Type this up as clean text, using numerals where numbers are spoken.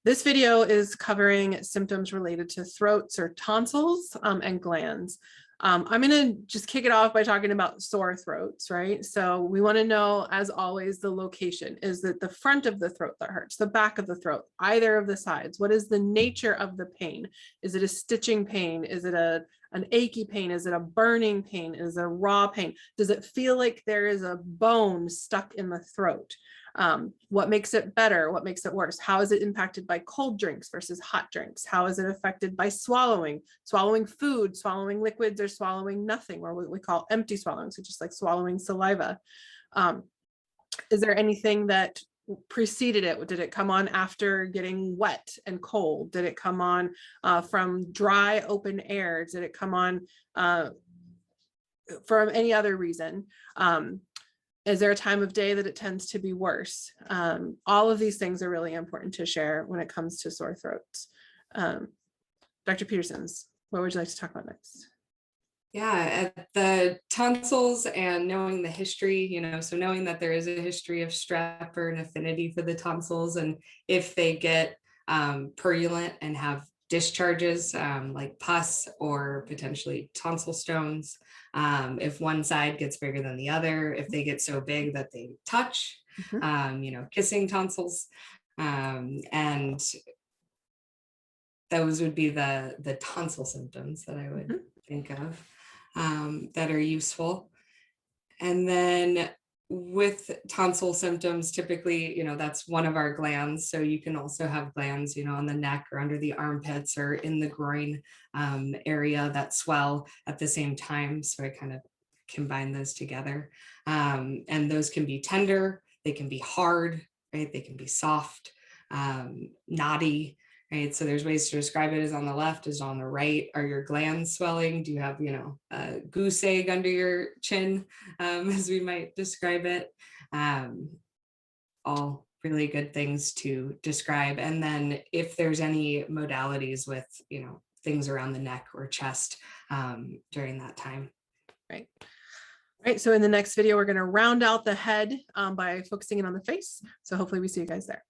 This video is covering symptoms related to throats or tonsils and glands. I'm going to just kick it off by talking about sore throats, right? So we want to know, as always, the location. Is it the front of the throat that hurts, the back of the throat, either of the sides? What is the nature of the pain? Is it a stitching pain? Is it an achy pain? Is it a burning pain? Is it a raw pain? Does it feel like there is a bone stuck in the throat? What makes it better? What makes it worse? How is it impacted by cold drinks versus hot drinks? How is it affected by swallowing food, swallowing liquids, or swallowing nothing, or what we call empty swallowing, so just like swallowing saliva? Is there anything that preceded it? Did it come on after getting wet and cold? Did it come on from dry open air? Did it come on from any other reason? Is there a time of day that it tends to be worse? All of these things are really important to share when it comes to sore throats. Dr. Petersons, what would you like to talk about next? Yeah, the tonsils and knowing the history, so knowing that there is a history of strep or an affinity for the tonsils, and if they get purulent and have discharges like pus or potentially tonsil stones, if one side gets bigger than the other, if they get so big that they touch, kissing tonsils, and those would be the tonsil symptoms that I would think of that are useful. And then with tonsil symptoms, typically, that's one of our glands. So you can also have glands, on the neck or under the armpits or in the groin area that swell at the same time. So I kind of combine those together. And those can be tender, they can be hard, right? They can be soft, knotty, right? So there's ways to describe it. As on the left, is on the right. Are your glands swelling? Do you have, a goose egg under your chin, as we might describe it? All really good things to describe. And then if there's any modalities with, things around the neck or chest during that time. Right. Right. So in the next video, we're going to round out the head by focusing in on the face. So hopefully we see you guys there.